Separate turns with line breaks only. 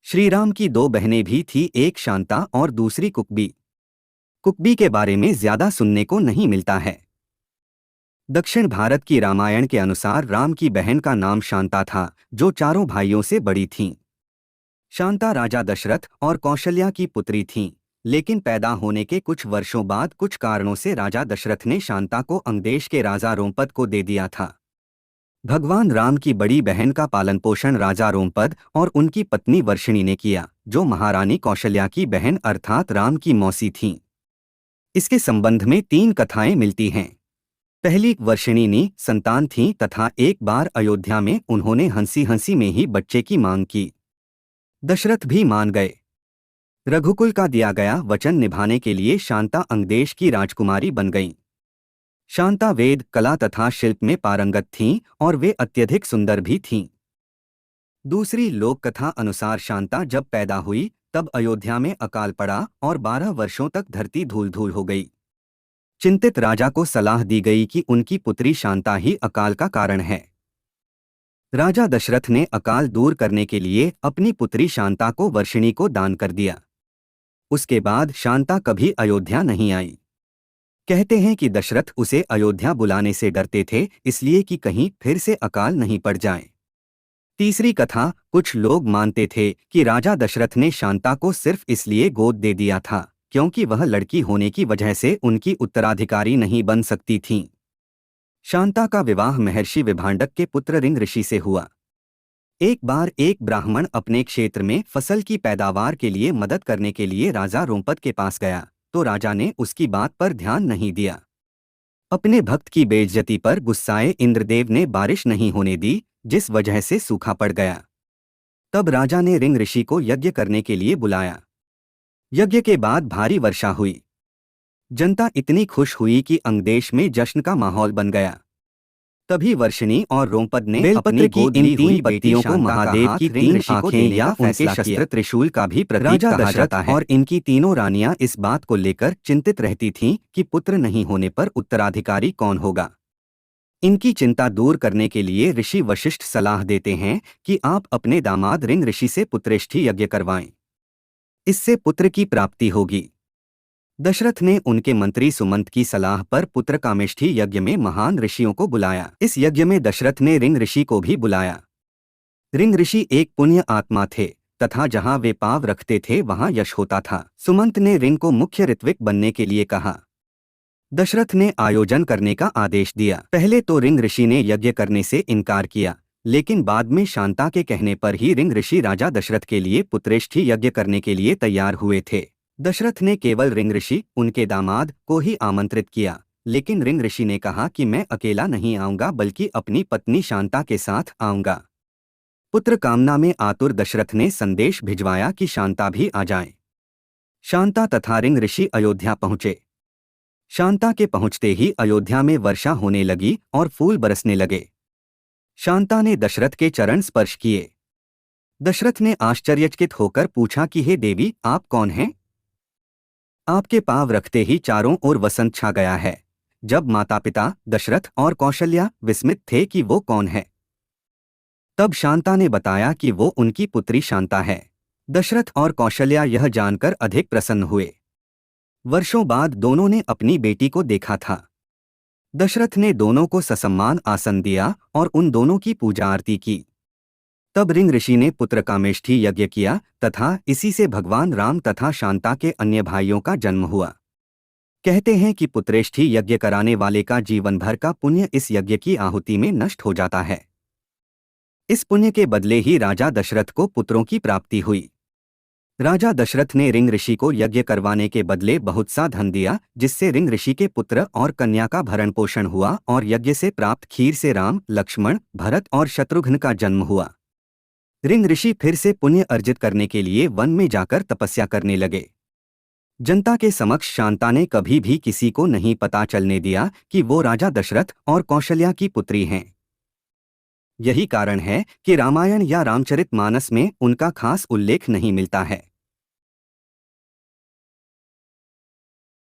श्रीराम की दो बहनें भी थी, एक शांता और दूसरी कुकबी। कुकबी के बारे में ज्यादा सुनने को नहीं मिलता है। दक्षिण भारत की रामायण के अनुसार राम की बहन का नाम शांता था, जो चारों भाइयों से बड़ी थीं। शांता राजा दशरथ और कौशल्या की पुत्री थीं, लेकिन पैदा होने के कुछ वर्षों बाद कुछ कारणों से राजा दशरथ ने शांता को अंगदेश के राजा रोमपद को दे दिया था। भगवान राम की बड़ी बहन का पालन पोषण राजा रोमपद और उनकी पत्नी वर्षिणी ने किया, जो महारानी कौशल्या की बहन अर्थात राम की मौसी थीं। इसके संबंध में तीन कथाएं मिलती हैं। पहली, वर्षिणी संतान थीं तथा एक बार अयोध्या में उन्होंने हंसी हंसी में ही बच्चे की मांग की। दशरथ भी मान गए। रघुकुल का दिया गया वचन निभाने के लिए शांता अंगदेश की राजकुमारी बन गईं। शांता वेद, कला तथा शिल्प में पारंगत थीं और वे अत्यधिक सुंदर भी थीं। दूसरी लोक कथा अनुसार शांता जब पैदा हुई तब अयोध्या में अकाल पड़ा और 12 वर्षों तक धरती धूल धूल हो गई। चिंतित राजा को सलाह दी गई कि उनकी पुत्री शांता ही अकाल का कारण है। राजा दशरथ ने अकाल दूर करने के लिए अपनी पुत्री शांता को वर्षिणी को दान कर दिया। उसके बाद शांता कभी अयोध्या नहीं आई। कहते हैं कि दशरथ उसे अयोध्या बुलाने से डरते थे, इसलिए कि कहीं फिर से अकाल नहीं पड़ जाए। तीसरी कथा, कुछ लोग मानते थे कि राजा दशरथ ने शांता को सिर्फ इसलिए गोद दे दिया था क्योंकि वह लड़की होने की वजह से उनकी उत्तराधिकारी नहीं बन सकती थीं। शांता का विवाह महर्षि विभांडक के पुत्र रिंग ऋषि से हुआ। एक बार एक ब्राह्मण अपने क्षेत्र में फसल की पैदावार के लिए मदद करने के लिए राजा रोमपद के पास गया, तो राजा ने उसकी बात पर ध्यान नहीं दिया। अपने भक्त की बेइज्जती पर गुस्साए इंद्रदेव ने बारिश नहीं होने दी, जिस वजह से सूखा पड़ गया। तब राजा ने रिंग ऋषि को यज्ञ करने के लिए बुलाया। यज्ञ के बाद भारी वर्षा हुई। जनता इतनी खुश हुई कि अंगदेश में जश्न का माहौल बन गया। तभी वर्षिणी और रोमपद ने अपनी गोद ली हुई पत्तियों को महादेव की तीन आंखें या उनके शस्त्र त्रिशूल का भी प्रतीक कहा जाता है। और इनकी तीनों रानियां इस बात को लेकर चिंतित रहती थीं कि पुत्र नहीं होने पर उत्तराधिकारी कौन होगा। इनकी चिंता दूर करने के लिए ऋषि वशिष्ठ सलाह देते हैं कि आप अपने दामाद रिंग ऋषि से पुत्रेष्ठी यज्ञ करवाएं। इससे पुत्र की प्राप्ति होगी। दशरथ ने उनके मंत्री सुमंत की सलाह पर पुत्रकामेष्ठी यज्ञ में महान ऋषियों को बुलाया। इस यज्ञ में दशरथ ने रिंग ऋषि को भी बुलाया। रिंग ऋषि एक पुण्य आत्मा थे तथा जहां वे पांव रखते थे वहां यश होता था। सुमंत ने रिंग को मुख्य ऋत्विक बनने के लिए कहा। दशरथ ने आयोजन करने का आदेश दिया। पहले तो रिंग ऋषि ने यज्ञ करने से इनकार किया, लेकिन बाद में शांता के कहने पर ही रिंग ऋषि राजा दशरथ के लिए पुत्रेष्ठी यज्ञ करने के लिए तैयार हुए थे। दशरथ ने केवल रिंग ऋषि, उनके दामाद, को ही आमंत्रित किया, लेकिन रिंग ऋषि ने कहा कि मैं अकेला नहीं आऊंगा बल्कि अपनी पत्नी शांता के साथ आऊंगा। पुत्र कामना में आतुर दशरथ ने संदेश भिजवाया कि शांता भी आ जाए। शांता तथा रिंग ऋषि अयोध्या पहुंचे। शांता के पहुंचते ही अयोध्या में वर्षा होने लगी और फूल बरसने लगे। शांता ने दशरथ के चरण स्पर्श किए। दशरथ ने आश्चर्यचकित होकर पूछा कि हे देवी, आप कौन हैं? आपके पांव रखते ही चारों ओर वसंत छा गया है। जब माता पिता दशरथ और कौशल्या विस्मित थे कि वो कौन है, तब शांता ने बताया कि वो उनकी पुत्री शांता है। दशरथ और कौशल्या यह जानकर अधिक प्रसन्न हुए। वर्षों बाद दोनों ने अपनी बेटी को देखा था। दशरथ ने दोनों को ससम्मान आसन दिया और उन दोनों की पूजा आरती की। तब रिंग ऋषि ने पुत्रकामेष्ठी यज्ञ किया तथा इसी से भगवान राम तथा शांता के अन्य भाइयों का जन्म हुआ। कहते हैं कि पुत्रेष्ठी यज्ञ कराने वाले का जीवन भर का पुण्य इस यज्ञ की आहुति में नष्ट हो जाता है। इस पुण्य के बदले ही राजा दशरथ को पुत्रों की प्राप्ति हुई। राजा दशरथ ने रिंग ऋषि को यज्ञ करवाने के बदले बहुत सा धन दिया, जिससे रिंग ऋषि के पुत्र और कन्या का भरण पोषण हुआ और यज्ञ से प्राप्त खीर से राम, लक्ष्मण, भरत और शत्रुघ्न का जन्म हुआ। रिंग ऋषि फिर से पुण्य अर्जित करने के लिए वन में जाकर तपस्या करने लगे। जनता के समक्ष शांता ने कभी भी किसी को नहीं पता चलने दिया कि वो राजा दशरथ और कौशल्या की पुत्री हैं। यही कारण है कि रामायण या रामचरितमानस में उनका खास उल्लेख नहीं मिलता है।